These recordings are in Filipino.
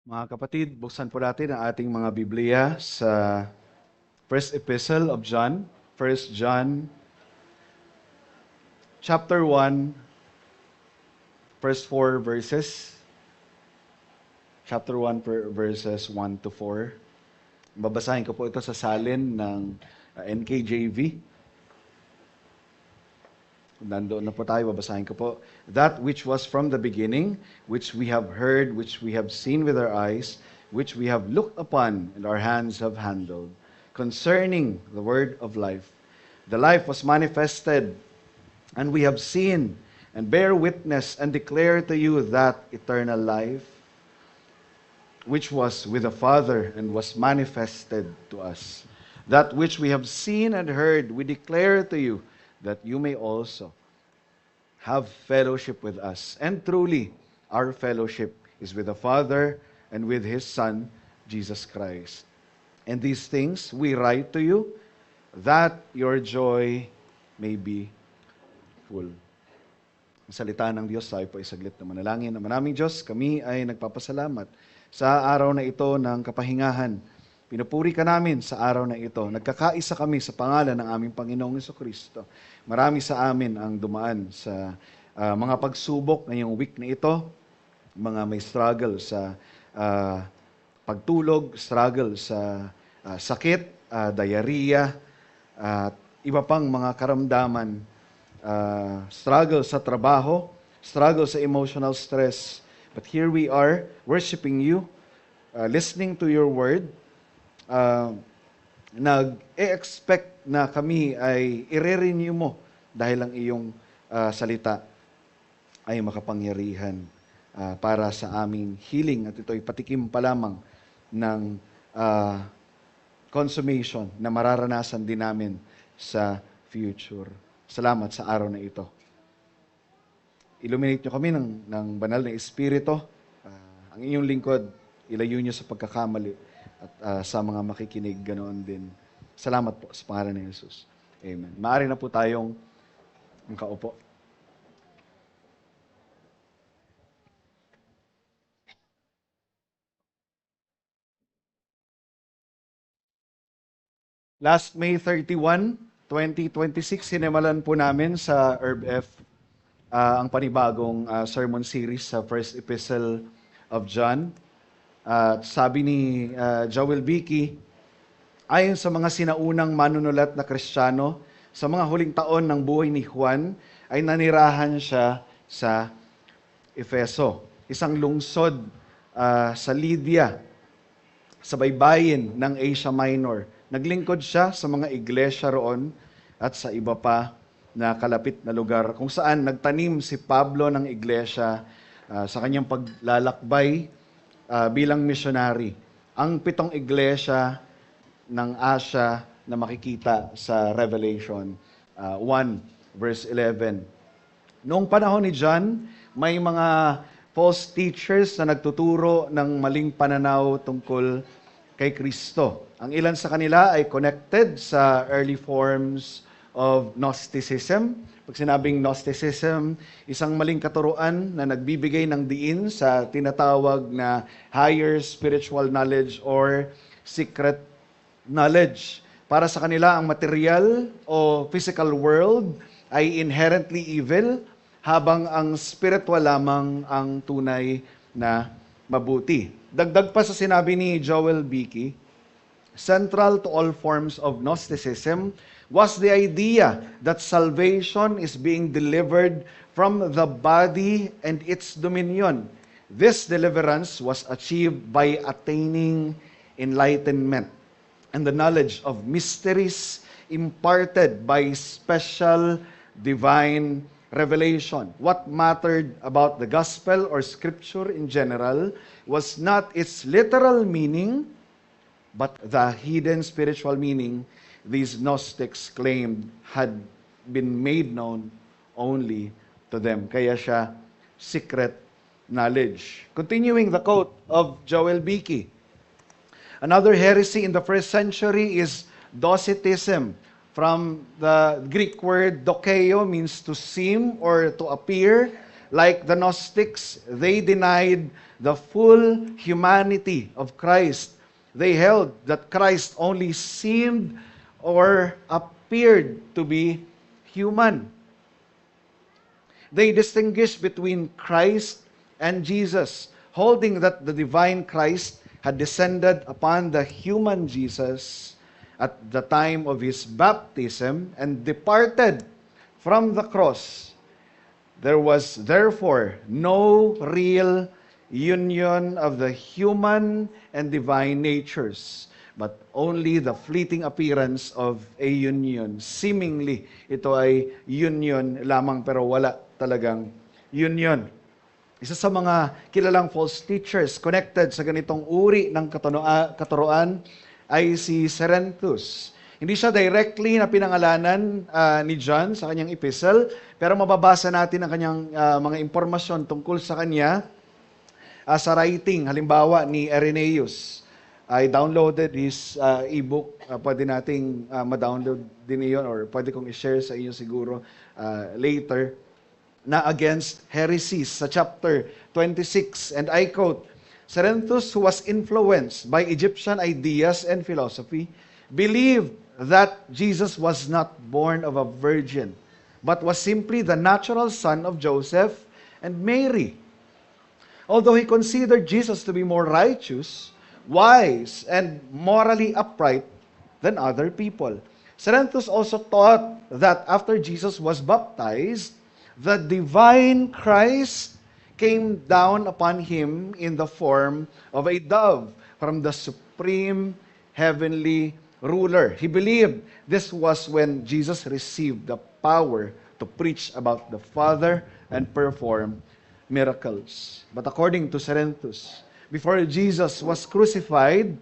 Mga kapatid, buksan po natin ang ating mga Biblia sa First Epistle of John, First John chapter 1, first 4 verses. Chapter 1 verses 1 to 4. Babasahin ko po ito sa salin ng NKJV. Nandoon na po tayo, babasahin ko po. That which was from the beginning, which we have heard, which we have seen with our eyes, which we have looked upon and our hands have handled, concerning the word of life. The life was manifested, and we have seen and bear witness and declare to you that eternal life, which was with the Father and was manifested to us. That which we have seen and heard, we declare to you, that you may also have fellowship with us. And truly, our fellowship is with the Father and with His Son, Jesus Christ. And these things we write to you, that your joy may be full. Ang salita ng Diyos, tayo po ay saglit na manalangin. Maraming Diyos, kami ay nagpapasalamat sa araw na ito ng kapahingahan. Pinupuri ka namin sa araw na ito. Nagkakaisa kami sa pangalan ng aming Panginoong Jesucristo. Marami sa amin ang dumaan sa mga pagsubok ngayong week na ito. Mga may struggle sa pagtulog, struggle sa sakit, diarrhea, at iba pang mga karamdaman, struggle sa trabaho, struggle sa emotional stress. But here we are, worshiping you, listening to your word, nag-expect na kami ay i-renew mo dahil ang iyong salita ay makapangyarihan para sa aming healing. At ito'y patikim pa lamang ng consummation na mararanasan din namin sa future. Salamat sa araw na ito. Illuminate nyo kami ng banal na Espiritu. Ang inyong lingkod, ilayo nyo sa pagkakamali. At sa mga makikinig, ganoon din. Salamat po sa pangalan ng Jesus. Amen. Maaari na po tayong makaupo. Last May 31, 2026, sinimulan po namin sa HerbF ang panibagong sermon series sa First Epistle of John. At sabi ni Joel Beakey, ayon sa mga sinaunang manunulat na Kristiyano, sa mga huling taon ng buhay ni Juan, ay nanirahan siya sa Efeso, isang lungsod sa Lydia, sa baybayin ng Asia Minor. Naglingkod siya sa mga iglesia roon at sa iba pa na kalapit na lugar kung saan nagtanim si Pablo ng iglesia sa kanyang paglalakbay bilang missionary. Ang 7 iglesia ng Asia na makikita sa Revelation 1 verse 11. Noong panahon ni John, may mga false teachers na nagtuturo ng maling pananaw tungkol kay Kristo. Ang ilan sa kanila ay connected sa early forms of Gnosticism. Pag sinabing Gnosticism, isang maling katuruan na nagbibigay ng diin sa tinatawag na higher spiritual knowledge or secret knowledge. Para sa kanila, ang material o physical world ay inherently evil, habang ang spiritual lamang ang tunay na mabuti. Dagdag pa sa sinabi ni Joel Beakey, central to all forms of Gnosticism was the idea that salvation is being delivered from the body and its dominion. This deliverance was achieved by attaining enlightenment and the knowledge of mysteries imparted by special divine revelation. What mattered about the gospel or scripture in general was not its literal meaning, but the hidden spiritual meaning these Gnostics claimed had been made known only to them. Kaya siya secret knowledge. Continuing the quote of Joel Beakey, another heresy in the first century is Docetism. From the Greek word dokeo, means to seem or to appear. Like the Gnostics, they denied the full humanity of Christ. They held that Christ only seemed or appeared to be human. They distinguished between Christ and Jesus, holding that the divine Christ had descended upon the human Jesus at the time of his baptism and departed from the cross. There was therefore no real union of the human and divine natures, but only the fleeting appearance of a union. Seemingly, ito ay union lamang pero wala talagang union. Isa sa mga kilalang false teachers connected sa ganitong uri ng katuruan ay si Cerinthus. Hindi siya directly na pinangalanan ni John sa kanyang epistle, pero mababasa natin ang kanyang mga impormasyon tungkol sa kanya sa writing, halimbawa ni Irenaeus. I downloaded his ebook. Pwede nating ma-download din iyon or pwede kong i-share sa inyo siguro later, na Against Heresies sa chapter 26. And I quote, Cerinthus, who was influenced by Egyptian ideas and philosophy, believed that Jesus was not born of a virgin, but was simply the natural son of Joseph and Mary. Although he considered Jesus to be more righteous, wise, and morally upright than other people. Cerinthus also taught that after Jesus was baptized, the divine Christ came down upon him in the form of a dove from the supreme heavenly ruler. He believed this was when Jesus received the power to preach about the Father and perform miracles. But according to Cerinthus, before Jesus was crucified,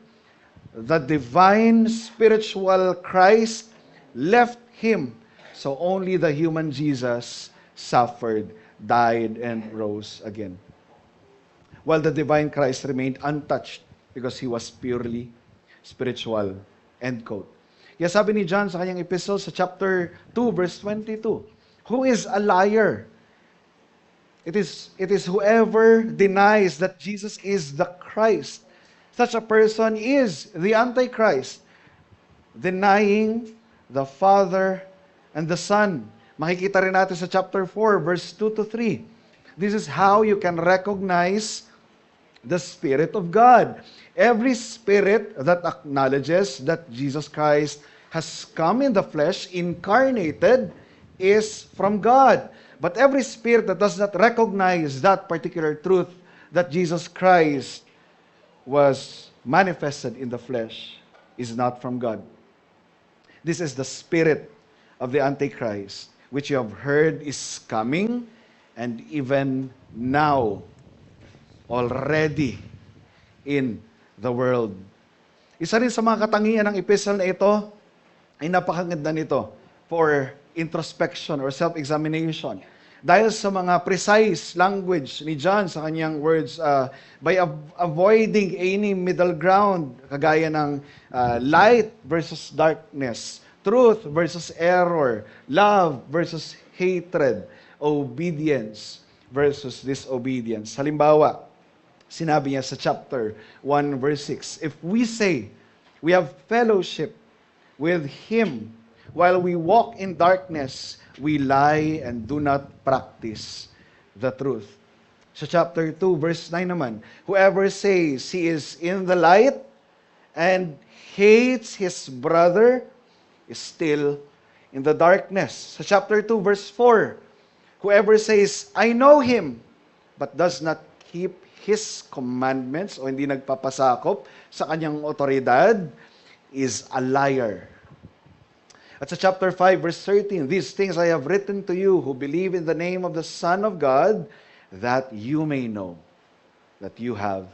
the divine spiritual Christ left him. So only the human Jesus suffered, died, and rose again. While the divine Christ remained untouched because he was purely spiritual. End quote. Kaya sabi ni John sa kanyang epistle sa chapter 2, verse 22, who is a liar? It is whoever denies that Jesus is the Christ. Such a person is the Antichrist, denying the Father and the Son. Makikita rin natin sa chapter 4, verse 2 to 3. This is how you can recognize the Spirit of God. Every spirit that acknowledges that Jesus Christ has come in the flesh, incarnated, is from God. But every spirit that does not recognize that particular truth, that Jesus Christ was manifested in the flesh, is not from God. This is the spirit of the Antichrist, which you have heard is coming, and even now, already in the world. Isa rin sa mga katangian ng epistle na ito ay napakaganda nito for introspection or self-examination. Dahil sa mga precise language ni John sa kanyang words, by avoiding any middle ground, kagaya ng light versus darkness, truth versus error, love versus hatred, obedience versus disobedience. Halimbawa, sinabi niya sa chapter 1, verse 6, if we say we have fellowship with Him while we walk in darkness, we lie and do not practice the truth. Sa chapter 2, verse 9 naman, whoever says he is in the light and hates his brother is still in the darkness. Sa chapter 2, verse 4, whoever says, I know Him, but does not keep His commandments o hindi nagpapasakop sa kanyang otoridad is a liar. At sa chapter 5, verse 13, these things I have written to you who believe in the name of the Son of God, that you may know that you have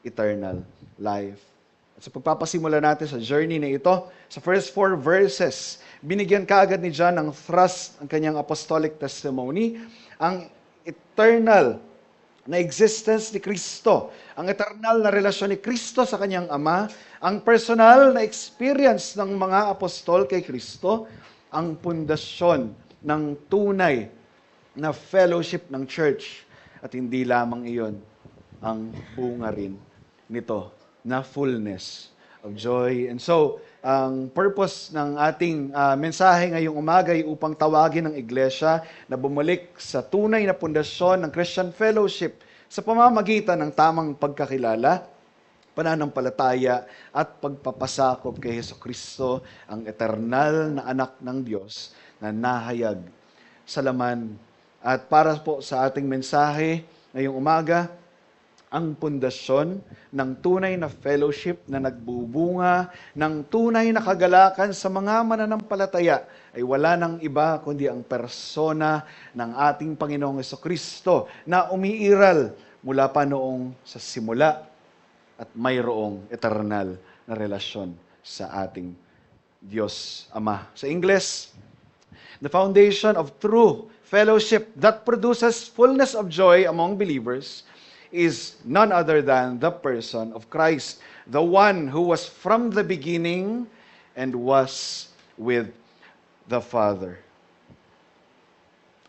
eternal life. At sa pagpapasimula natin sa journey na ito, sa first 4 verses, binigyan kaagad ni John ng thrust ang kanyang apostolic testimony, ang eternal na existence ni Kristo, ang eternal na relasyon ni Kristo sa kanyang Ama, ang personal na experience ng mga apostol kay Kristo, ang pundasyon ng tunay na fellowship ng church. At hindi lamang iyon ang bunga rin nito na fullness of joy. And so, ang purpose ng ating mensahe ngayong umaga ay upang tawagin ng iglesia na bumalik sa tunay na pundasyon ng Christian fellowship sa pamamagitan ng tamang pagkakilala, pananampalataya at pagpapasakop kay Hesukristo, ang eternal na anak ng Diyos na nahayag sa laman. At para po sa ating mensahe ngayong umaga, ang pundasyon ng tunay na fellowship na nagbubunga ng tunay na kagalakan sa mga mananampalataya ay wala nang iba kundi ang persona ng ating Panginoong Hesukristo na umiiral mula pa noong sa simula at mayroong eternal na relasyon sa ating Diyos Ama. Sa Ingles, the foundation of true fellowship that produces fullness of joy among believers is none other than the person of Christ, the one who was from the beginning and was with the Father.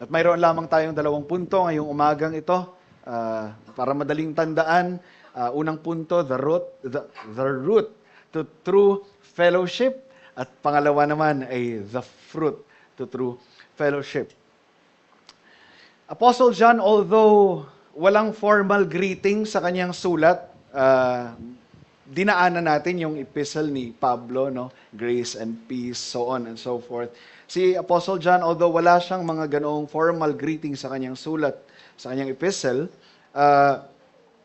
At mayroon lamang tayong 2 punto ngayong umagang ito para madaling tandaan. Unang punto, the root to true fellowship. At pangalawa naman ay the fruit to true fellowship. Apostle John, although walang formal greeting sa kanyang sulat, dinaanan natin yung epistle ni Pablo, no? Grace and peace, so on and so forth. Si Apostle John, although wala siyang mga ganoong formal greeting sa kanyang sulat, sa kanyang epistle,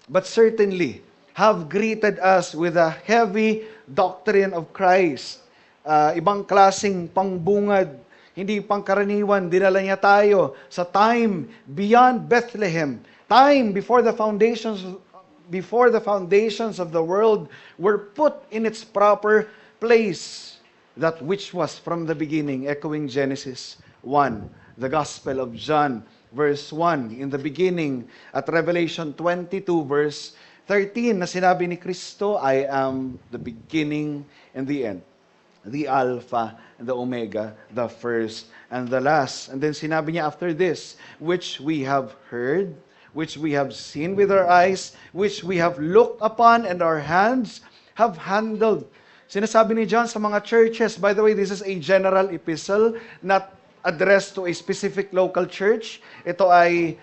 but certainly have greeted us with a heavy doctrine of Christ. Ibang klaseng pangbungad, hindi pangkaraniwan, dinala niya tayo sa time beyond Bethlehem, time before the foundations of the world were put in its proper place, that which was from the beginning, echoing Genesis 1, the Gospel of John, verse 1, in the beginning, at Revelation 22, verse 13, na sinabi ni Kristo, I am the beginning and the end, the Alpha and the Omega, the first and the last. And then sinabi niya after this, which we have heard, which we have seen with our eyes, which we have looked upon, and our hands have handled. Sinasabi ni John sa mga churches, by the way, this is a general epistle, not addressed to a specific local church. Ito ay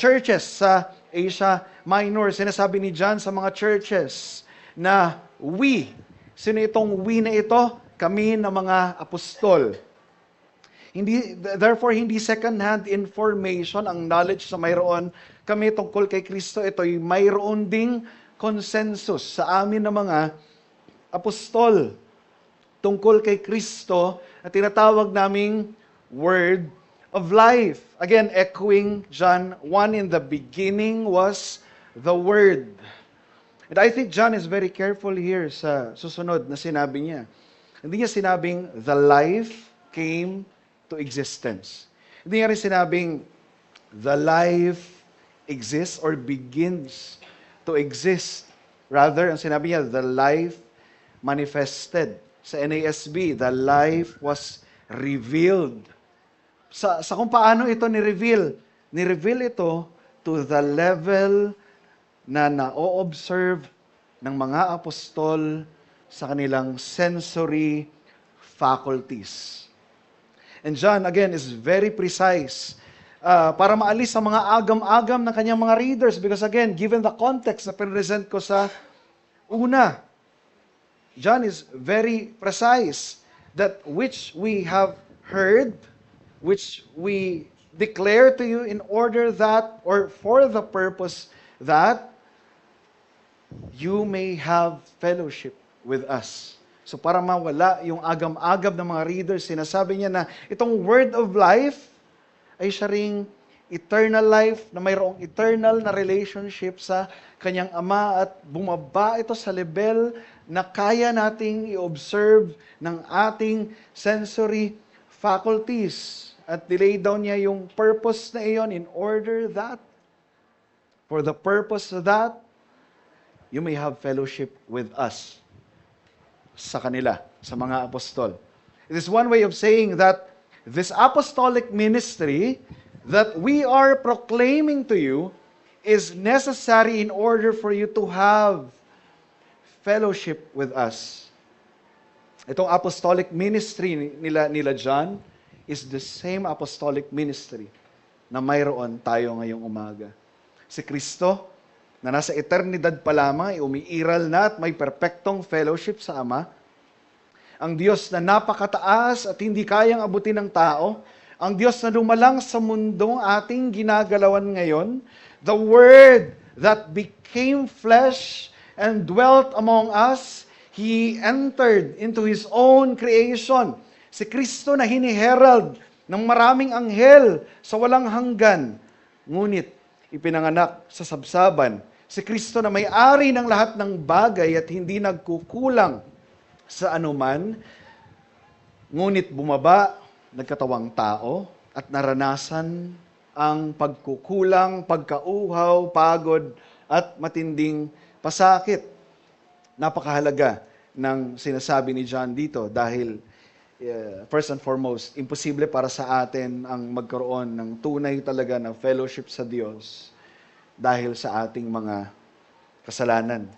churches sa Asia Minor. Sinasabi ni John sa mga churches na we, sino itong we na ito? Kami na mga apostol. Therefore, hindi second-hand information ang knowledge na mayroon kami tungkol kay Kristo. Ito'y mayroon ding consensus sa amin na mga apostol tungkol kay Kristo na tinatawag naming word of life. Again, echoing John 1, in the beginning was the Word. And I think John is very careful here sa susunod na sinabi niya. Hindi niya sinabing, the life came to existence. Hindi niya rin sinabing, the life exists or begins to exist. Rather, ang sinabi niya, the life manifested. Sa NASB, the life was revealed. Sa kung paano ito ni-reveal. Ni-reveal ito to the level na na-observe ng mga apostol sa kanilang sensory faculties. And John, again, is very precise para maalis sa mga agam-agam ng kanyang mga readers. Because again, given the context na present ko sa una, John is very precise that which we have heard, which we declare to you in order that, or for the purpose that you may have fellowship with us. So para mawala yung agam-agam ng mga readers, sinasabi niya na itong word of life ay siya ring eternal life, na mayroong eternal na relationship sa kanyang Ama, at bumaba ito sa level na kaya nating i-observe ng ating sensory faculties. At nilay down niya yung purpose na iyon in order that, for the purpose that, you may have fellowship with us. Sa kanila, sa mga apostol. It is one way of saying that this apostolic ministry that we are proclaiming to you is necessary in order for you to have fellowship with us. Itong apostolic ministry nila John is the same apostolic ministry na mayroon tayo ngayong umaga. Si Kristo, na nasa eternidad pa lamang, ay umiiral na at may perpektong fellowship sa Ama. Ang Diyos na napakataas at hindi kayang abutin ng tao, ang Diyos na lumalang sa mundong ating ginagalawan ngayon, the Word that became flesh and dwelt among us, He entered into His own creation. Si Kristo na hiniherald ng maraming anghel sa walang hanggan, ngunit ipinanganak sa sabsaban. Si Kristo na may-ari ng lahat ng bagay at hindi nagkukulang sa anuman, ngunit bumaba, nagkatawang tao, at naranasan ang pagkukulang, pagkauhaw, pagod, at matinding pasakit. Napakahalaga ng sinasabi ni John dito dahil first and foremost, imposible para sa atin ang magkaroon ng tunay talaga na fellowship sa Diyos dahil sa ating mga kasalanan.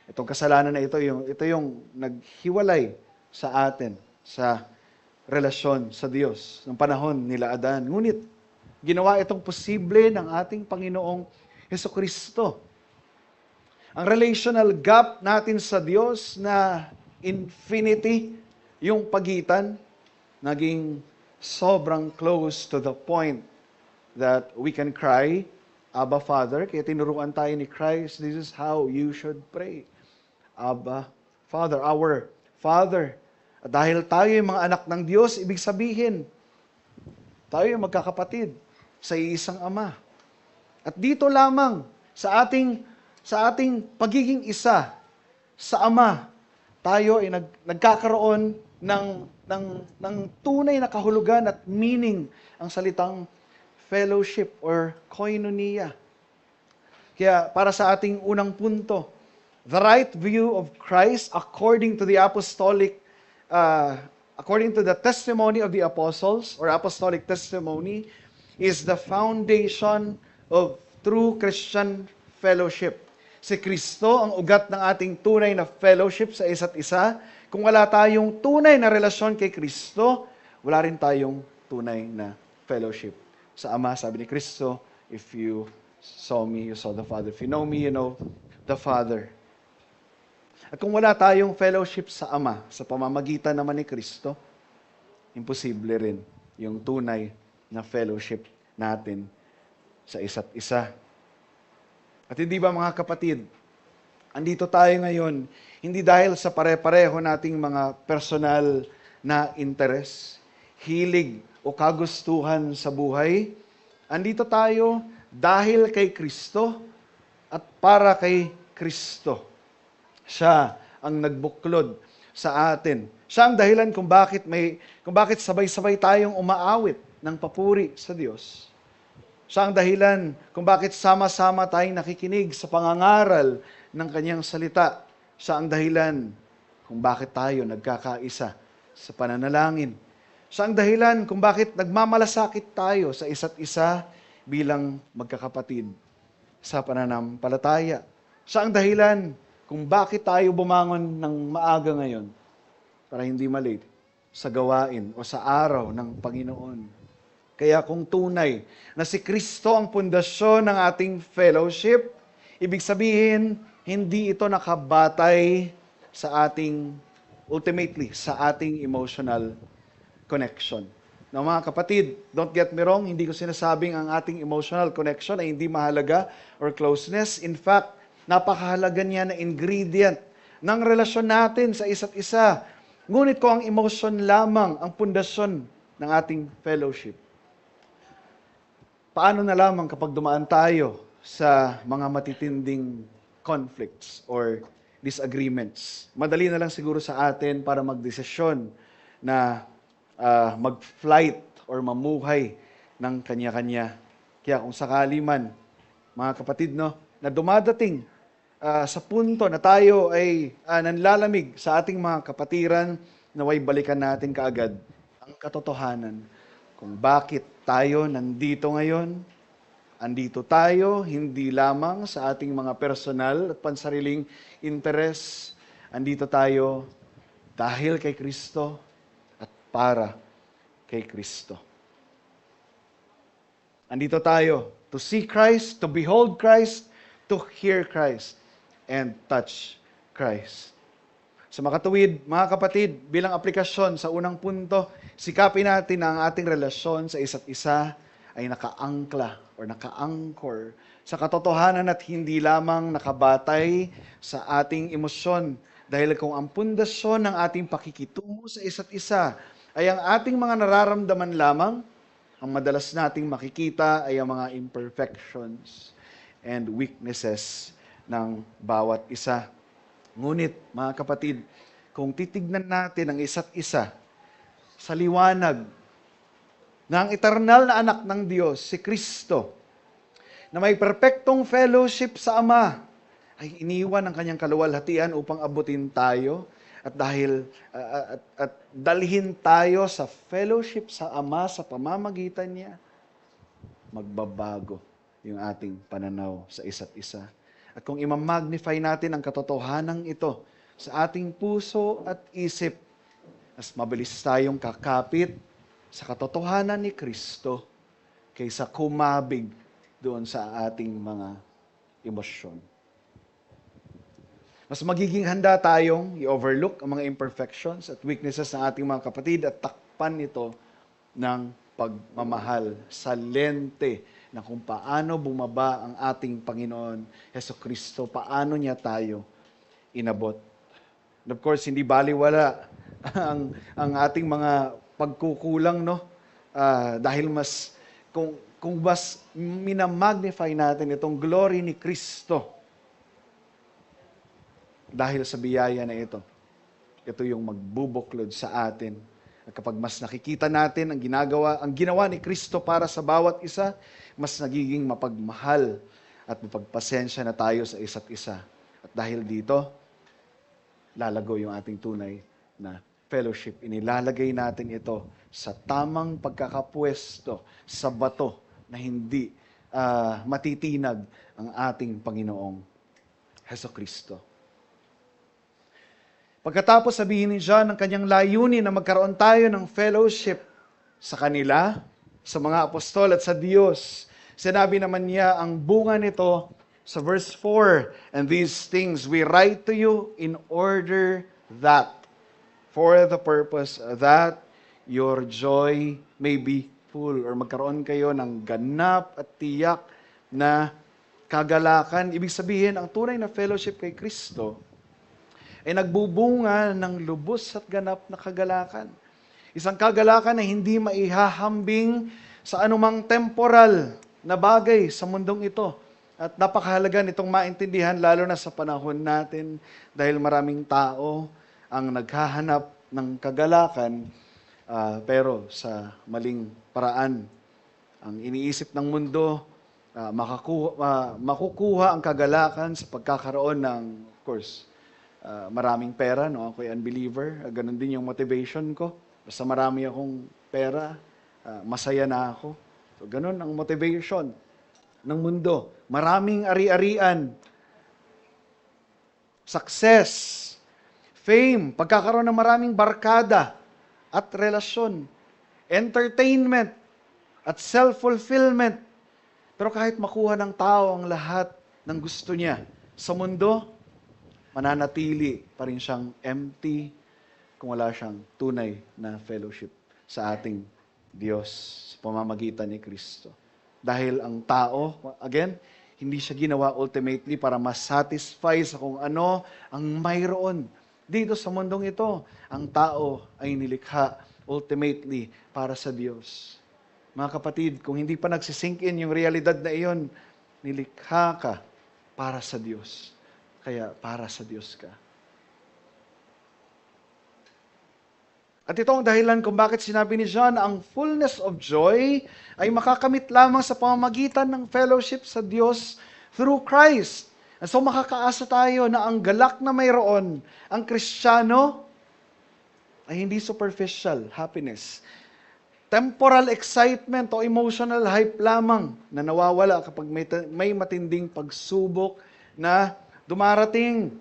Itong kasalanan na ito yung naghiwalay sa atin sa relasyon sa Diyos ng panahon nila Adan. Ngunit ginawa itong posible ng ating Panginoong Hesukristo. Ang relational gap natin sa Diyos na infinity, yung pagitan, naging sobrang close to the point that we can cry, Abba, Father. Kaya tinuruan tayo ni Christ, this is how you should pray. Abba, Father, our Father. At dahil tayo yung mga anak ng Diyos, ibig sabihin, tayo yung magkakapatid sa isang Ama. At dito lamang sa ating pagiging isa sa Ama, tayo ay nagkakaroon ng tunay na kahulugan at meaning ang salitang fellowship or koinonia. Kaya para sa ating unang punto, the right view of Christ according to the testimony of the apostles or apostolic testimony is the foundation of true Christian fellowship. Si Kristo ang ugat ng ating tunay na fellowship sa isa't isa. Kung wala tayong tunay na relasyon kay Kristo, wala rin tayong tunay na fellowship sa Ama. Sabi ni Kristo, if you saw me, you saw the Father. If you know me, you know the Father. At kung wala tayong fellowship sa Ama, sa pamamagitan naman ni Kristo, imposible rin yung tunay na fellowship natin sa isa't isa. At hindi ba mga kapatid, andito tayo ngayon, hindi dahil sa pare-pareho nating mga personal na interes, hilig o kagustuhan sa buhay. Andito tayo dahil kay Kristo at para kay Kristo. Siya ang nagbuklod sa atin. Siya ang dahilan kung bakit sabay-sabay tayong umaawit ng papuri sa Diyos. Siya ang dahilan kung bakit sama-sama tayong nakikinig sa pangangaral ng Kanyang salita. Siya ang dahilan kung bakit tayo nagkakaisa sa pananalangin. Siya ang dahilan kung bakit nagmamalasakit tayo sa isa't isa bilang magkakapatid sa pananampalataya. Siya ang dahilan kung bakit tayo bumangon ng maaga ngayon para hindi malate sa gawain o sa araw ng Panginoon. Kaya kung tunay na si Kristo ang pundasyon ng ating fellowship, ibig sabihin, hindi ito nakabatay sa ultimately, sa ating emotional connection. Now mga kapatid, don't get me wrong, hindi ko sinasabing ang ating emotional connection ay hindi mahalaga or closeness. In fact, napakahalaga niya na ingredient ng relasyon natin sa isa't isa. Ngunit kung ang emotion lamang ang pundasyon ng ating fellowship, paano na lamang kapag dumaan tayo sa mga matitinding conflicts or disagreements? Madali na lang siguro sa atin para magdesisyon na mag-flight or mamuhay ng kanya-kanya. Kaya kung sakali man, mga kapatid, na dumadating sa punto na tayo ay nanlalamig sa ating mga kapatiran, naway balikan natin kaagad ang katotohanan. kung bakit tayo nandito ngayon. Andito tayo hindi lamang sa ating mga personal at pansariling interes. Andito tayo dahil kay Kristo at para kay Kristo. Andito tayo to see Christ, to behold Christ, to hear Christ, and touch Christ. Sa makatuwid, mga kapatid, bilang aplikasyon sa unang punto, sikapin natin na ang ating relasyon sa isa't isa ay nakaangkla or naka-anchor sa katotohanan at hindi lamang nakabatay sa ating emosyon. Dahil kung ang pundasyon ng ating pakikitungo sa isa't isa ay ang ating mga nararamdaman lamang, ang madalas nating makikita ay ang mga imperfections and weaknesses ng bawat isa. Ngunit, mga kapatid, kung titignan natin ang isa't isa sa liwanag ng eternal na anak ng Diyos, si Kristo, na may perpektong fellowship sa Ama, ay iniwan ang kanyang kaluwalhatian upang abutin tayo at dalhin tayo sa fellowship sa Ama sa pamamagitan niya, magbabago yung ating pananaw sa isa't isa. At kung imamagnify natin ang katotohanan ito sa ating puso at isip, mas mabilis tayong kakapit sa katotohanan ni Kristo kaysa kumabig doon sa ating mga emosyon. Mas magiging handa tayong i-overlook ang mga imperfections at weaknesses ng ating mga kapatid at takpan ito ng pagmamahal sa lente na kung paano bumaba ang ating Panginoon Hesukristo, paano niya tayo inabot. And of course, hindi baliwala ang ating mga pagkukulang, no? Dahil kung mas minamagnify natin itong glory ni Kristo, dahil sa biyaya na ito yung magbubuklod sa atin. At kapag mas nakikita natin ang ginawa ni Kristo para sa bawat isa, mas nagiging mapagmahal at mapagpasensya na tayo sa isa't isa. At dahil dito, lalago yung ating tunay na fellowship. Inilalagay natin ito sa tamang pagkakapwesto sa bato na hindi matitinag ang ating Panginoong Hesukristo. Pagkatapos sabihin ni John ang kanyang layunin na magkaroon tayo ng fellowship sa kanila, sa mga apostol at sa Diyos. Sinabi naman niya ang bunga nito sa verse 4, "And these things we write to you in order that, for the purpose that your joy may be full," or magkaroon kayo ng ganap at tiyak na kagalakan. Ibig sabihin, ang tunay na fellowship kay Kristo ay nagbubunga ng lubos at ganap na kagalakan. Isang kagalakan na hindi maihahambing sa anumang temporal na bagay sa mundong ito. At napakahalaga nitong maintindihan lalo na sa panahon natin dahil maraming tao ang naghahanap ng kagalakan pero sa maling paraan. Ang iniisip ng mundo, makukuha ang kagalakan sa pagkakaroon ng, of course, maraming pera, no? Ako'y unbeliever. Ganon din yung motivation ko. Basta marami akong pera, masaya na ako. So, ganon ang motivation ng mundo. Maraming ari-arian, success, fame, pagkakaroon ng maraming barkada at relasyon, entertainment at self-fulfillment. Pero kahit makuha ng tao ang lahat ng gusto niya sa mundo, mananatili pa rin siyang empty kung wala siyang tunay na fellowship sa ating Diyos sa pamamagitan ni Kristo. Dahil ang tao, again, hindi siya ginawa ultimately para masatisfy sa kung ano ang mayroon dito sa mundong ito. Ang tao ay nilikha ultimately para sa Diyos. Mga kapatid, kung hindi pa nagsisink in yung realidad na iyon, nilikha ka para sa Diyos. Kaya para sa Diyos ka. At ito ang dahilan kung bakit sinabi ni John, ang fullness of joy ay makakamit lamang sa pamamagitan ng fellowship sa Diyos through Christ. And so makakaasa tayo na ang galak na mayroon, ang Kristiyano, ay hindi superficial happiness. temporal excitement o emotional hype lamang na nawawala kapag may matinding pagsubok na dumarating.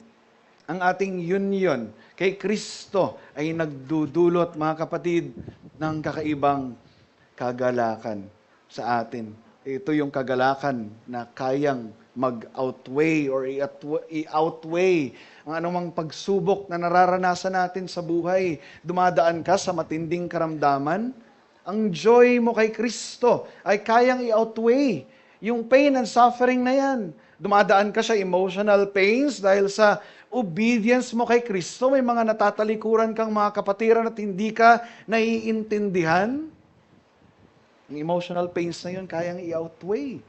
Ang ating union kay Kristo ay nagdudulot, mga kapatid, ng kakaibang kagalakan sa atin. Ito yung kagalakan na kayang mag-outweigh or i-outweigh ang anumang pagsubok na nararanasan natin sa buhay. Dumadaan ka sa matinding karamdaman, ang joy mo kay Kristo ay kayang i-outweigh yung pain and suffering na yan. Dumadaan ka sa emotional pains dahil sa obedience mo kay Kristo. May mga natatalikuran kang mga kapatiran at hindi ka naiintindihan. Ang emotional pains na yun, kayang i-outweigh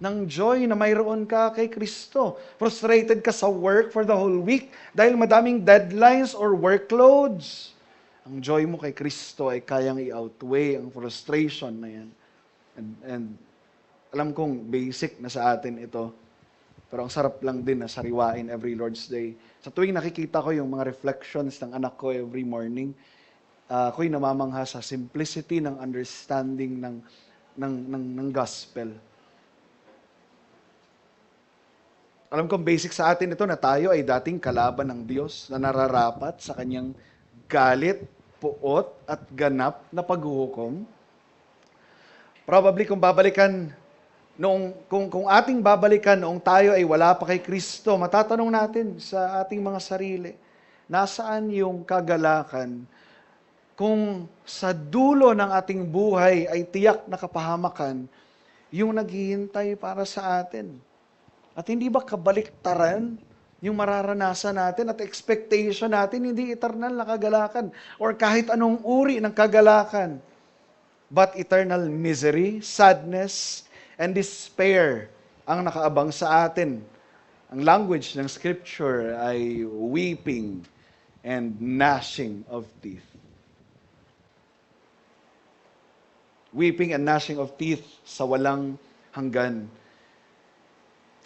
ng joy na mayroon ka kay Kristo. Frustrated ka sa work for the whole week dahil madaming deadlines or workloads. Ang joy mo kay Kristo ay kayang i-outweigh ang frustration na yan. And alam kong basic na sa atin ito, pero ang sarap lang din na sariwain every Lord's Day. Sa tuwing nakikita ko yung mga reflections ng anak ko every morning, ako'y namamangha sa simplicity ng understanding ng gospel. Alam kong basic sa atin ito na tayo ay dating kalaban ng Diyos na nararapat sa kanyang galit, puot at ganap na paghuhukom. Probably kung ating babalikan noong tayo ay wala pa kay Kristo, matatanong natin sa ating mga sarili, nasaan yung kagalakan kung sa dulo ng ating buhay ay tiyak na kapahamakan yung naghihintay para sa atin? At hindi ba kabaliktaran yung mararanasan natin at expectation natin, hindi eternal na kagalakan or kahit anong uri ng kagalakan, but eternal misery, sadness, and despair ang nakaabang sa atin. Ang language ng Scripture ay weeping and gnashing of teeth. Weeping and gnashing of teeth sa walang hanggan.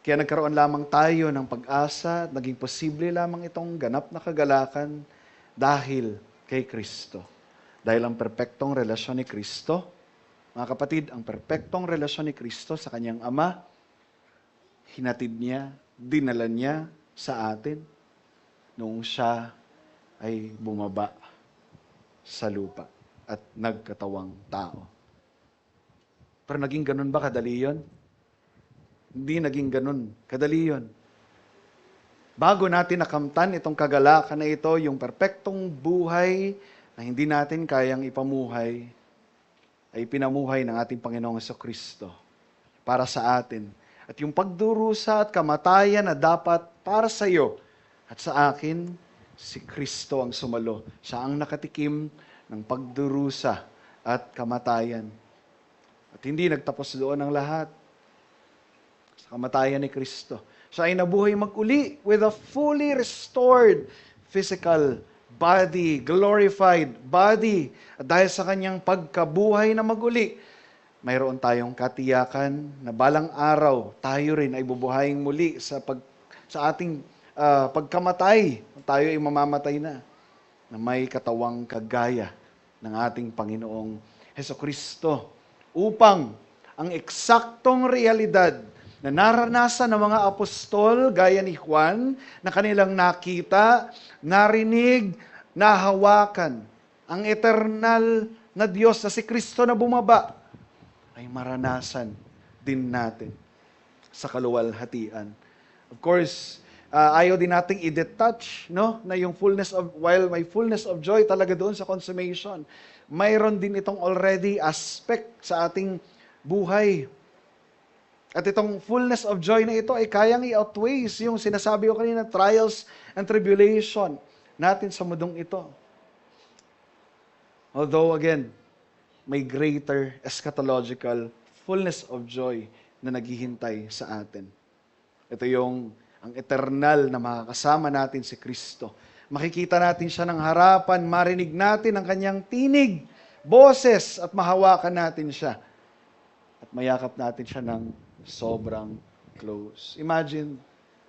Kaya nagkaroon lamang tayo ng pag-asa at naging posible lamang itong ganap na kagalakan dahil kay Kristo. Dahil ang perpektong relasyon ni Kristo, mga kapatid, ang perpektong relasyon ni Kristo sa kanyang Ama, hinatid niya, dinala niya sa atin noong siya ay bumaba sa lupa at nagkatawang tao. Pero naging ganun ba kadali yun? Hindi naging ganun kadali yun. Bago natin nakamtan itong kagalakan na ito, yung perpektong buhay na hindi natin kayang ipamuhay, ay pinamuhay ng ating Panginoong Jesucristo para sa atin. At yung pagdurusa at kamatayan na dapat para sa iyo at sa akin, si Kristo ang sumalo. Siya ang nakatikim ng pagdurusa at kamatayan. At hindi nagtapos doon ang lahat. Sa kamatayan ni Kristo, siya ay nabuhay mag-uli with a fully restored physical body, glorified body. At dahil sa kanyang pagkabuhay na mag-uli, mayroon tayong katiyakan na balang araw, tayo rin ay bubuhayin muli sa ating pagkamatay. Tayo ay mamamatay na may katawang kagaya ng ating Panginoong Hesukristo. Upang ang eksaktong realidad na naranasan ng mga apostol, gaya ni Juan, na kanilang nakita, narinig, nahawakan, ang eternal na Diyos na si Kristo na bumaba, ay maranasan din natin sa kaluwalhatian. Of course, ayaw din nating i-detach, no? Na yung while may fullness of joy talaga doon sa consummation, mayroon din itong already aspect sa ating buhay. At itong fullness of joy na ito ay kayang i-outweigh yung sinasabi ko kanina, trials and tribulation natin sa mundong ito. Although, again, may greater eschatological fullness of joy na naghihintay sa atin. Ito yung ang eternal na makakasama natin si Kristo. Makikita natin siya ng harapan, marinig natin ang kanyang tinig, boses, at mahawakan natin siya. At mayakap natin siya ng sobrang close. Imagine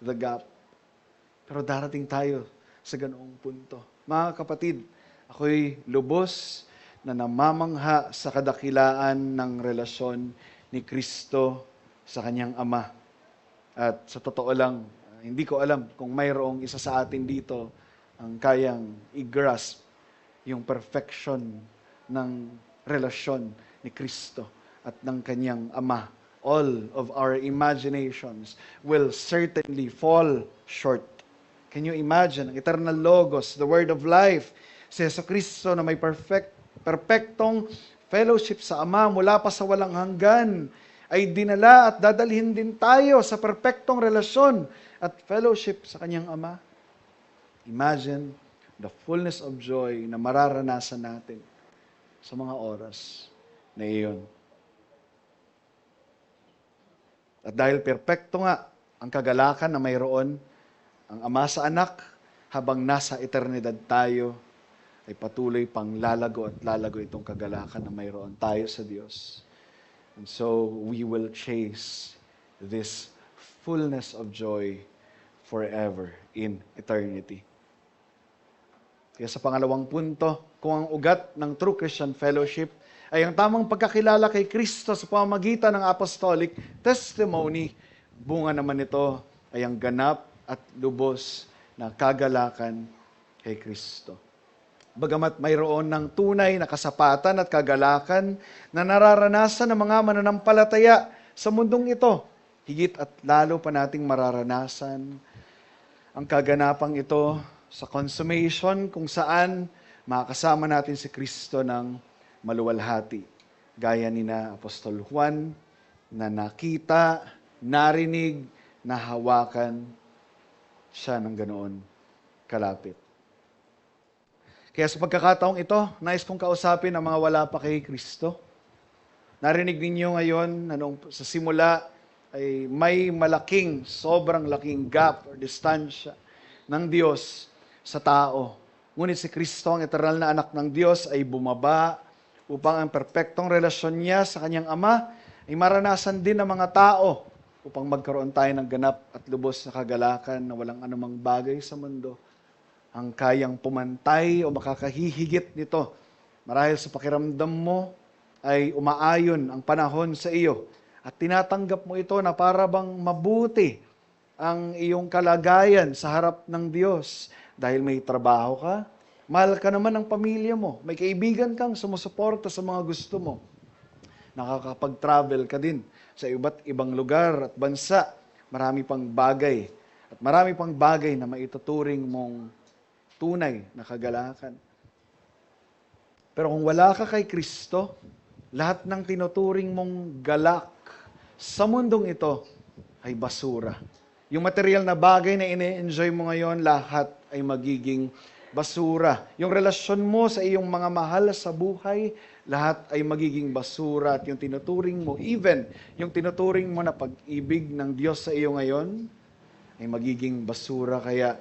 the gap. Pero darating tayo sa ganoong punto. Mga kapatid, ako'y lubos na namamangha sa kadakilaan ng relasyon ni Kristo sa kanyang Ama. At sa totoo lang, hindi ko alam kung mayroong isa sa atin dito ang kayang i-grasp yung perfection ng relasyon ni Kristo at ng kanyang Ama. All of our imaginations will certainly fall short. Can you imagine? Ang eternal Logos, the Word of Life, si Jesucristo na may perfectong fellowship sa Ama mula pa sa walang hanggan, ay dinala at dadalhin din tayo sa perfectong relasyon at fellowship sa kanyang Ama. Imagine the fullness of joy na mararanasan natin sa mga oras na iyon. At dahil perpekto nga ang kagalakan na mayroon ang Ama sa Anak, habang nasa eternidad tayo, ay patuloy pang lalago at lalago itong kagalakan na mayroon tayo sa Diyos. And so, we will chase this fullness of joy forever in eternity. Kaya sa pangalawang punto, kung ang ugat ng true Christian fellowship ay ang tamang pagkakilala kay Kristo sa pamamagitan ng apostolic testimony, bunga naman nito ay ang ganap at lubos na kagalakan kay Kristo. Bagamat mayroon ng tunay na kasapatan at kagalakan na nararanasan ng mga mananampalataya sa mundong ito, higit at lalo pa nating mararanasan ang kaganapang ito sa consummation kung saan makakasama natin si Kristo ng maluwalhati. Gaya ni na Apostol Juan na nakita, narinig, nahawakan siya ng ganoon kalapit. Kaya sa pagkakataong ito, nais kong kausapin ang mga wala pa kay Kristo. Narinig ninyo ngayon na sa simula ay may sobrang laking gap or distansya ng Diyos sa tao. Ngunit si Kristo, ang eternal na anak ng Diyos, ay bumaba upang ang perpektong relasyon niya sa kanyang Ama ay maranasan din ng mga tao upang magkaroon tayo ng ganap at lubos na kagalakan na walang anumang bagay sa mundo ang kayang pumantay o makakahihigit nito. Marahil sa pakiramdam mo ay umaayon ang panahon sa iyo at tinatanggap mo ito na para bang mabuti ang iyong kalagayan sa harap ng Diyos. Dahil may trabaho ka, mahal ka naman ng pamilya mo, may kaibigan kang sumusuporta sa mga gusto mo. Nakakapag-travel ka din sa iba't ibang lugar at bansa. Marami pang bagay na maituturing mong tunay na kagalakan. Pero kung wala ka kay Kristo, lahat ng tinuturing mong galak sa mundong ito ay basura. Yung material na bagay na ine-enjoy mo ngayon, lahat ay magiging basura. Yung relasyon mo sa iyong mga mahal sa buhay, lahat ay magiging basura. At yung tinuturing mo, even yung tinuturing mo na pag-ibig ng Diyos sa iyo ngayon, ay magiging basura. Kaya,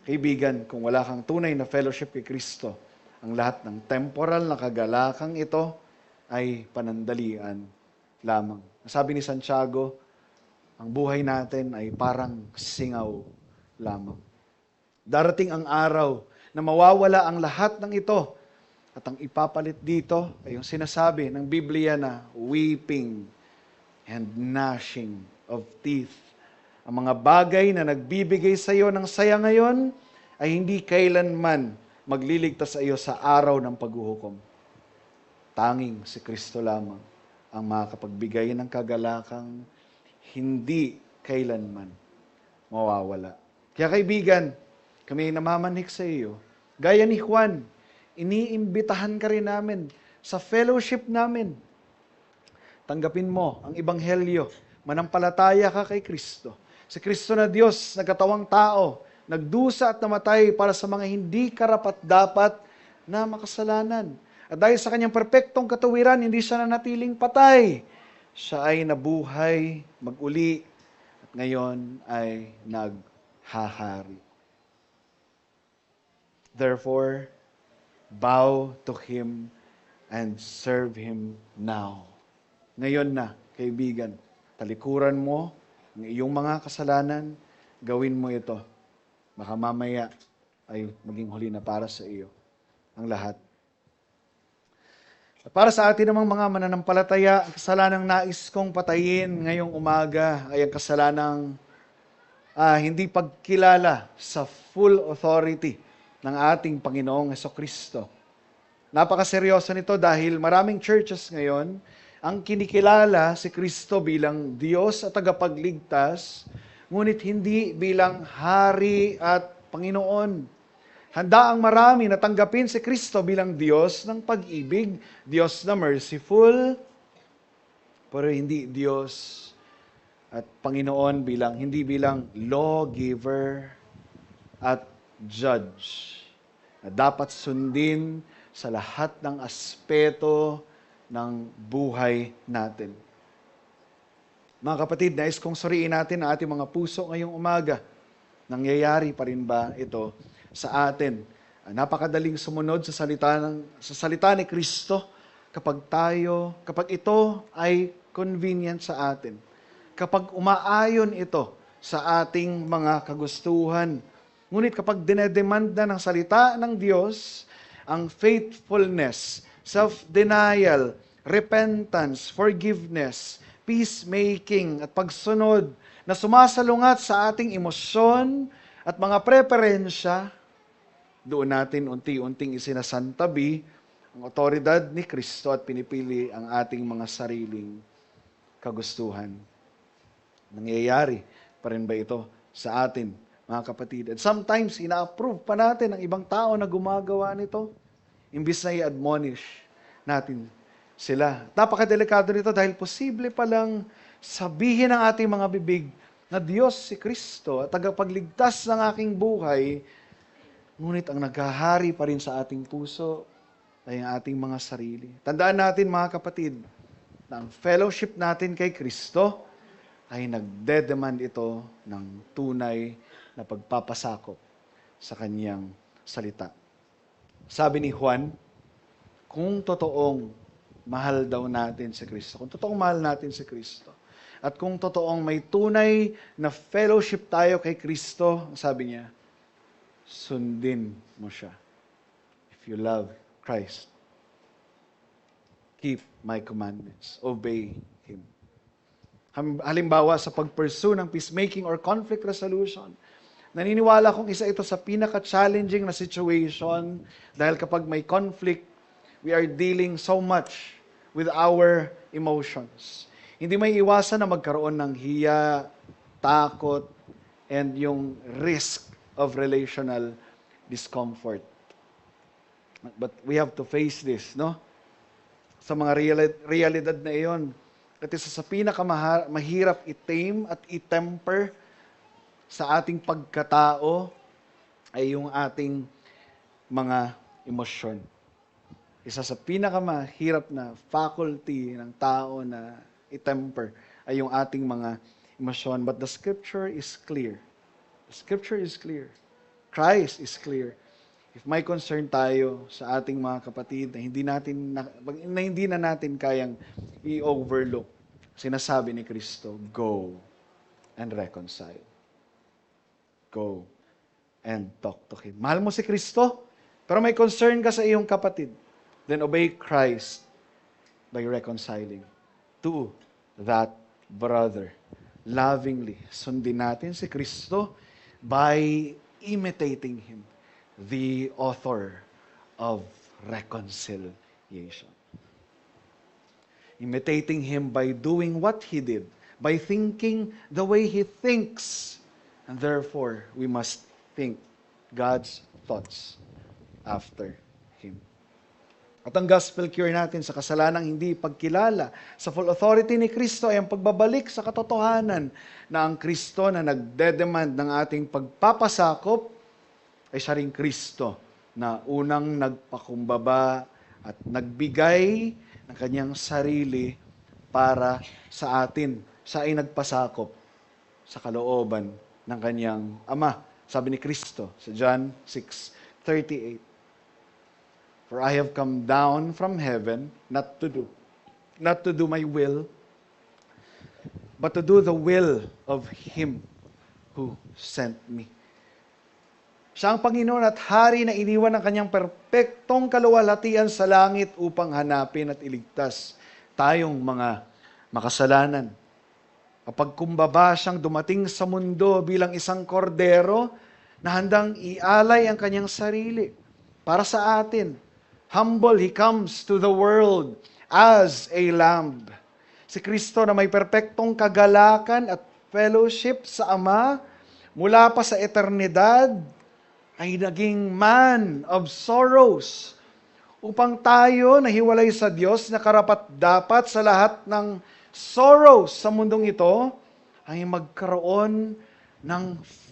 kaibigan, kung wala kang tunay na fellowship kay Kristo, ang lahat ng temporal na kagalakang ito ay panandalian lamang. Sabi ni Santiago, ang buhay natin ay parang singaw lamang. Darating ang araw na mawawala ang lahat ng ito at ang ipapalit dito ay yung sinasabi ng Biblia na weeping and gnashing of teeth. Ang mga bagay na nagbibigay sa iyo ng saya ngayon ay hindi kailanman magliligtas sa iyo sa araw ng paghuhukom. Tanging si Kristo lamang ang makakapagbigay ng kagalakang hindi kailanman mawawala. Kaya kaibigan, kami namamanhik sa iyo. Gaya ni Juan, iniimbitahan ka rin namin sa fellowship namin. Tanggapin mo ang Ebanghelyo. Manampalataya ka kay Kristo. Si Kristo na Diyos, nagkatawang tao, nagdusa at namatay para sa mga hindi karapat-dapat na makasalanan. At dahil sa kanyang perpektong katuwiran, hindi siya nanatiling patay. Siya ay nabuhay, mag-uli, at ngayon ay naghahari. Therefore, bow to Him and serve Him now. Ngayon na, kaibigan, talikuran mo ang iyong mga kasalanan, gawin mo ito. Baka mamaya ay maging huli na para sa iyo ang lahat. At para sa atin namang mga mananampalataya, ang kasalanang nais kong patayin ngayong umaga ay ang kasalanang hindi pagkilala sa full authority ng ating Panginoong Hesukristo. Napakaseryoso nito dahil maraming churches ngayon ang kinikilala si Kristo bilang Diyos at tagapagligtas, ngunit hindi bilang Hari at Panginoon. Handa ang marami na tanggapin si Kristo bilang Diyos ng pag-ibig, Diyos na merciful, pero hindi Diyos at Panginoon hindi bilang lawgiver at judge na dapat sundin sa lahat ng aspeto ng buhay natin. Mga kapatid, nais kong suriin natin ang ating mga puso ngayong umaga. Nangyayari pa rin ba ito sa atin? Napakadaling sumunod sa salita ni Kristo kapag ito ay convenient sa atin. Kapag umaayon ito sa ating mga kagustuhan. Ngunit kapag dinedemand na ng salita ng Diyos, ang faithfulness, self-denial, repentance, forgiveness, peacemaking at pagsunod na sumasalungat sa ating emosyon at mga preferensya, doon natin unti-unting isinasantabi ang otoridad ni Kristo at pinipili ang ating mga sariling kagustuhan. Nangyayari pa rin ba ito sa atin, mga kapatid? At sometimes, ina-approve pa natin ang ibang tao na gumagawa nito, imbis na i-admonish natin sila. Napakadelikado nito dahil posible palang sabihin ng ating mga bibig na Diyos si Kristo at tagapagligtas ng aking buhay, ngunit ang naghahari pa rin sa ating puso ay ang ating mga sarili. Tandaan natin, mga kapatid, na ang fellowship natin kay Kristo ay nagdedemand ito ng tunay na pagpapasakop sa kanyang salita. Sabi ni Juan, kung totoong mahal daw natin si Kristo, kung totoong mahal natin si Kristo, at kung totoong may tunay na fellowship tayo kay Kristo, sabi niya, sundin mo siya. If you love Christ, keep my commandments. Obey Him. Halimbawa, sa pag-pursue ng peacemaking or conflict resolution, naniniwala kong isa ito sa pinaka-challenging na situation dahil kapag may conflict, we are dealing so much with our emotions. Hindi may iwasan na magkaroon ng hiya, takot, and yung risk of relational discomfort. But we have to face this, no? Sa mga realidad na iyon. At isa sa pinakamahirap i-tame at i-temper sa ating pagkatao ay yung ating mga emosyon. Isa sa pinakamahirap na faculty ng tao na i-temper ay yung ating mga emosyon. But the scripture is clear. The scripture is clear. Christ is clear. If may concern tayo sa ating mga kapatid na hindi na natin kayang i-overlook, sinasabi ni Kristo, go and reconcile. Go and talk to Him. Mahal mo si Kristo, pero may concern ka sa iyong kapatid, then obey Christ by reconciling to that brother. Lovingly, sundin natin si Kristo by imitating Him, the author of reconciliation. Imitating Him by doing what He did, by thinking the way He thinks. And therefore, we must think God's thoughts after Him. At ang gospel cure natin sa kasalanang hindi pagkilala sa full authority ni Kristo ay ang pagbabalik sa katotohanan na ang Kristo na nagdedemand ng ating pagpapasakop ay siya ring Kristo na unang nagpakumbaba at nagbigay ng kanyang sarili para sa atin. Siya ay nagpasakop sa kalooban ng kanyang Ama. Sabi ni Kristo sa John 6:38. For I have come down from heaven not to do my will, but to do the will of Him who sent me. Siya ang Panginoon at Hari na iniwan ng kanyang perpektong kaluwalhatian sa langit upang hanapin at iligtas tayong mga makasalanan. Kapag kumbaba siyang dumating sa mundo bilang isang kordero na handang ialay ang kanyang sarili para sa atin. Humble, He comes to the world as a lamb. Si Kristo na may perpektong kagalakan at fellowship sa Ama mula pa sa eternidad ay naging man of sorrows upang tayo na hiwalay sa Diyos na karapat-dapat sa lahat ng sorrows sa mundong ito ay magkaroon ng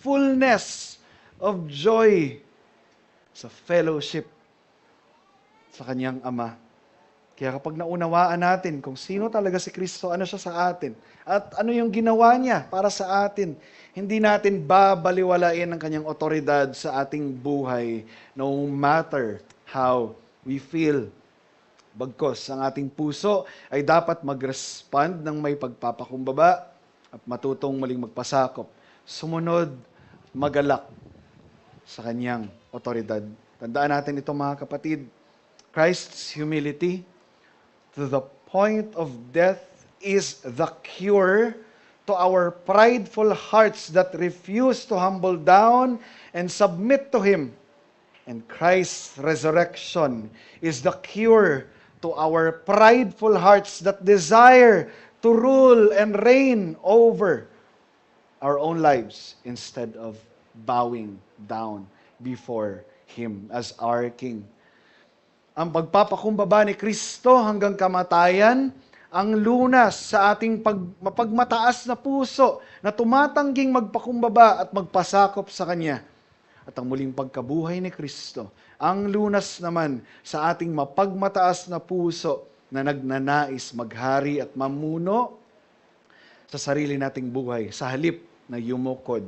fullness of joy sa fellowship sa kanyang Ama. Kaya kapag naunawaan natin kung sino talaga si Kristo, ano siya sa atin, at ano yung ginawa niya para sa atin, hindi natin babaliwalain ang kanyang otoridad sa ating buhay no matter how we feel. Bagkos, ang ating puso ay dapat mag-respond ng may pagpapakumbaba at matutong muling magpasakop. Sumunod, magalak sa kanyang otoridad. Tandaan natin ito mga kapatid, Christ's humility to the point of death is the cure to our prideful hearts that refuse to humble down and submit to Him. And Christ's resurrection is the cure to our prideful hearts that desire to rule and reign over our own lives instead of bowing down before Him as our King. Ang pagpapakumbaba ni Kristo hanggang kamatayan, ang lunas sa ating mapagmataas na puso na tumatangging magpakumbaba at magpasakop sa Kanya. At ang muling pagkabuhay ni Kristo, ang lunas naman sa ating mapagmataas na puso na nagnanais maghari at mamuno sa sarili nating buhay sa halip na yumukod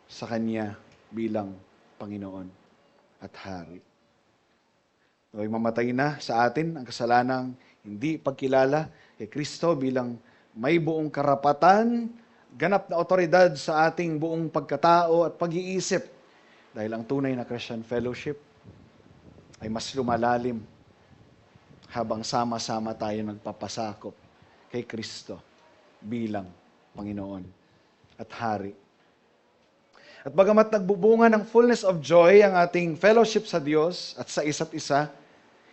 sa Kanya bilang Panginoon at Hari. Nawa'y mamatay na sa atin ang kasalanang hindi pagkilala kay Kristo bilang may buong karapatan, ganap na otoridad sa ating buong pagkatao at pag-iisip. Dahil ang tunay na Christian fellowship ay mas lumalalim habang sama-sama tayo nagpapasakop kay Kristo bilang Panginoon at Hari. At bagamat nagbubunga ng fullness of joy ang ating fellowship sa Diyos at sa isa't isa,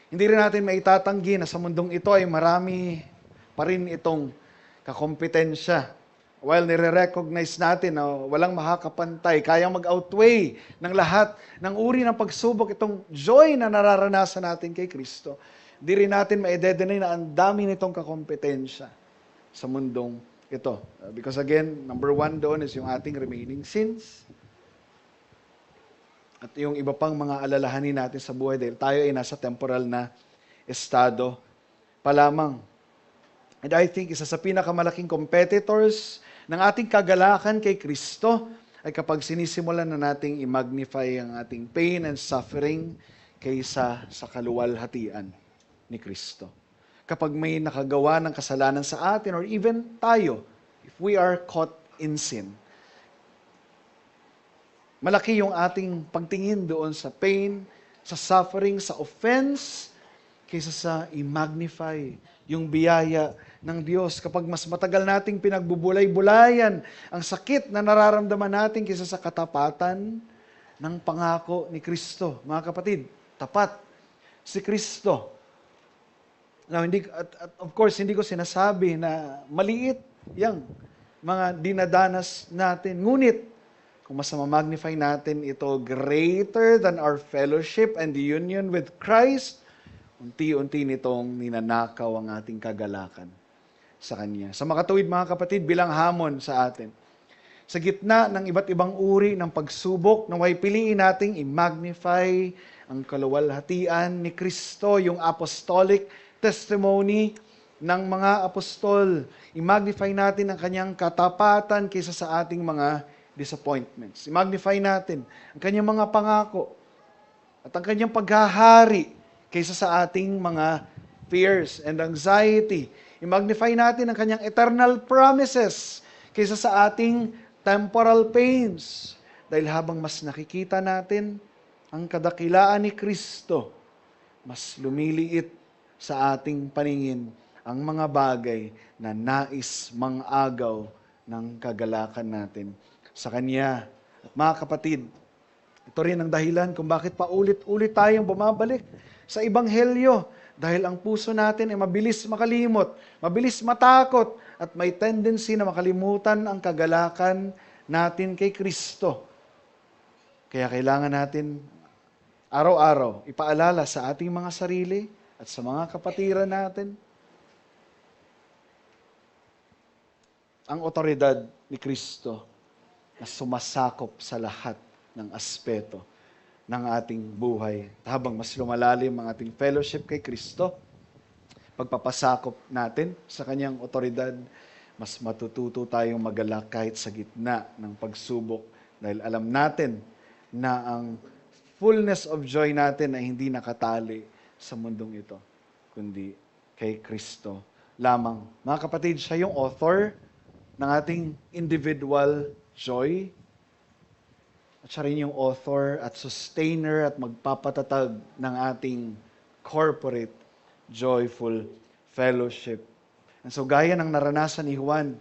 hindi rin natin maitatanggi na sa mundong ito ay marami pa rin itong kakompetensya. While nire-recognize natin na walang makakapantay, kayang mag-outweigh ng lahat ng uri ng pagsubok itong joy na nararanasan natin kay Kristo. Hindi rin natin ma-deny na ang dami nitong kakompetensya sa mundong ito. Because again, number one doon is yung ating remaining sins. At yung iba pang mga alalahanin natin sa buhay dahil tayo ay nasa temporal na estado pa lamang. And I think isa sa pinakamalaking competitors ng ating kagalakan kay Kristo ay kapag sinisimulan na nating i-magnify ang ating pain and suffering kaysa sa kaluwalhatian ni Kristo. Kapag may nakagawa ng kasalanan sa atin or even tayo, if we are caught in sin, malaki yung ating pagtingin doon sa pain, sa suffering, sa offense, kaysa sa i-magnify yung biyaya ng Diyos. Kapag mas matagal nating pinagbubulay-bulayan ang sakit na nararamdaman natin kaysa sa katapatan ng pangako ni Kristo. Mga kapatid, tapat si Kristo. Now, of course, hindi ko sinasabi na maliit yang mga dinadanas natin. Ngunit, kung mas ma-magnify natin ito greater than our fellowship and the union with Christ, unti-unti nitong ninanakaw ang ating kagalakan sa Kanya. Sa makatuwid mga kapatid, bilang hamon sa atin, sa gitna ng iba't ibang uri ng pagsubok, naway piliin nating i-magnify ang kaluwalhatian ni Kristo, yung apostolic testimony ng mga apostol. I-magnify natin ang Kanyang katapatan kaysa sa ating mga disappointments. I-magnify natin ang Kanyang mga pangako at ang Kanyang paghahari kaysa sa ating mga fears and anxiety. I-magnify natin ang Kanyang eternal promises kaysa sa ating temporal pains. Dahil habang mas nakikita natin ang kadakilaan ni Kristo, mas lumiliit sa ating paningin ang mga bagay na nais mangagaw ng kagalakan natin sa Kanya. At mga kapatid, ito rin ang dahilan kung bakit paulit-ulit tayong bumabalik sa Ebanghelyo. Dahil ang puso natin ay mabilis makalimot, mabilis matakot, at may tendency na makalimutan ang kagalakan natin kay Kristo. Kaya kailangan natin araw-araw ipaalala sa ating mga sarili at sa mga kapatiran natin ang otoridad ni Kristo na sumasakop sa lahat ng aspeto ng ating buhay. Habang mas lumalalim ang ating fellowship kay Kristo, pagpapasakop natin sa Kanyang otoridad, mas matututo tayong magalak kahit sa gitna ng pagsubok dahil alam natin na ang fullness of joy natin ay hindi nakatali sa mundong ito, kundi kay Kristo lamang. Mga kapatid, siya yung author ng ating individual joy. At siya rin yung author at sustainer at magpapatatag ng ating corporate joyful fellowship. And so gaya ng naranasan ni Juan,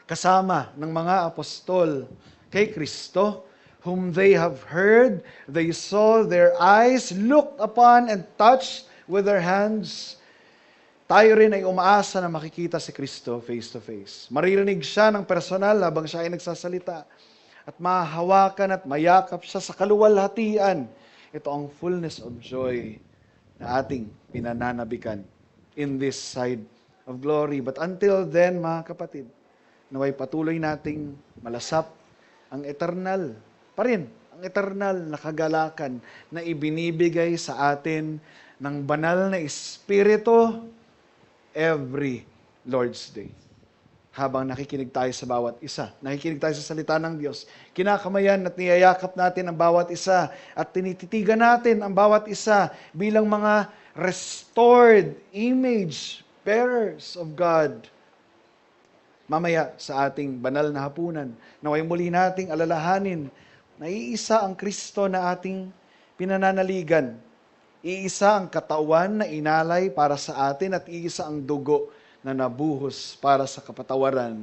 kasama ng mga apostol kay Kristo, whom they have heard, they saw, their eyes looked upon and touched with their hands. Tayo rin ay umaasa na makikita si Kristo face to face. Maririnig siya ng personal habang siya ay nagsasalita. At mahahawakan at mayakap siya sa kaluwalhatian. Ito ang fullness of joy na ating pinananabikan in this side of glory. But until then, mga kapatid, naway patuloy nating malasap ang eternal pa rin, ang eternal na kagalakan na ibinibigay sa atin ng banal na Espiritu every Lord's Day. Habang nakikinig tayo sa bawat isa, nakikinig tayo sa salita ng Diyos, kinakamayan at niyayakap natin ang bawat isa at tinititigan natin ang bawat isa bilang mga restored image bearers of God. Mamaya sa ating banal na hapunan, naway muli nating alalahanin na iisa ang Kristo na ating pinananaligan. Iisa ang katawan na inalay para sa atin at iisa ang dugo na nabuhos para sa kapatawaran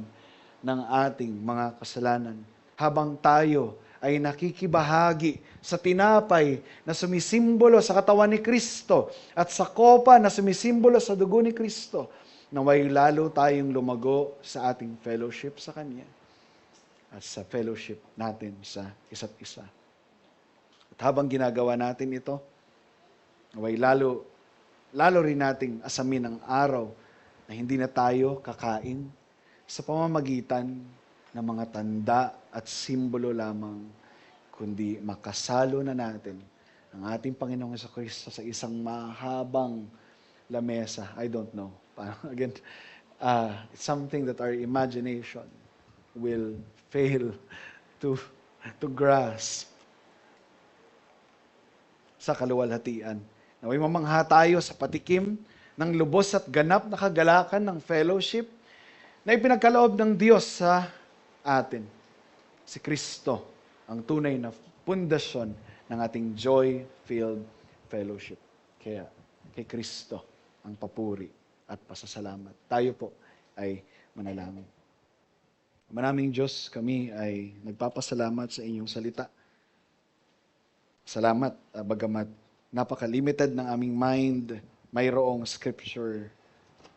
ng ating mga kasalanan. Habang tayo ay nakikibahagi sa tinapay na sumisimbolo sa katawan ni Kristo at sa kopa na sumisimbolo sa dugo ni Kristo, naway lalo tayong lumago sa ating fellowship sa Kanya at sa fellowship natin sa isa't isa. At habang ginagawa natin ito, naway lalo rin nating asamin ang araw na hindi na tayo kakain sa pamamagitan ng mga tanda at simbolo lamang, kundi makasalo na natin ang ating Panginoong Jesucristo sa isang mahabang lamesa. I don't know. Again, it's something that our imagination will fail to grasp sa kaluwalhatian. Naway mamangha tayo sa patikim ng lubos at ganap na kagalakan ng fellowship na ipinagkaloob ng Diyos sa atin. Si Kristo, ang tunay na pundasyon ng ating joy-filled fellowship. Kaya, kay Kristo ang papuri at pasasalamat. Tayo po ay manalangin. Maraming Diyos, kami ay nagpapasalamat sa inyong salita. Salamat, bagamat napaka-limited ng aming mind, mayroong scripture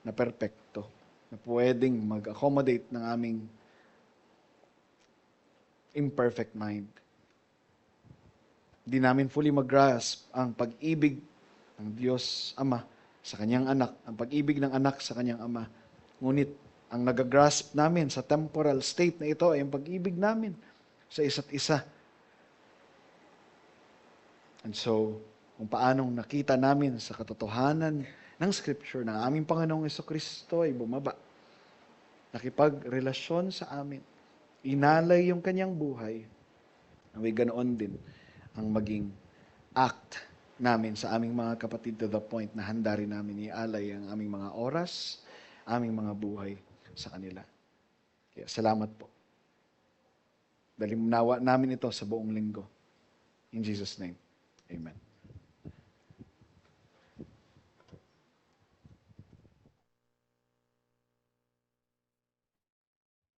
na perpekto, na pwedeng mag-accommodate ng aming imperfect mind. Hindi namin fully mag-grasp ang pag-ibig ng Diyos Ama sa Kanyang anak, ang pag-ibig ng anak sa Kanyang Ama. Ngunit, ang nag-grasp namin sa temporal state na ito ay ang pag-ibig namin sa isa't isa. And so, kung paanong nakita namin sa katotohanan ng Scripture ng aming Panginoong Jesucristo ay bumaba. Nakipagrelasyon sa amin. Inalay yung kanyang buhay. May ganoon din ang maging act namin sa aming mga kapatid to the point na handa rin namin ialay ang aming mga oras, aming mga buhay sa kanila. Kaya salamat po. Dali nawa namin ito sa buong linggo. In Jesus' name, amen.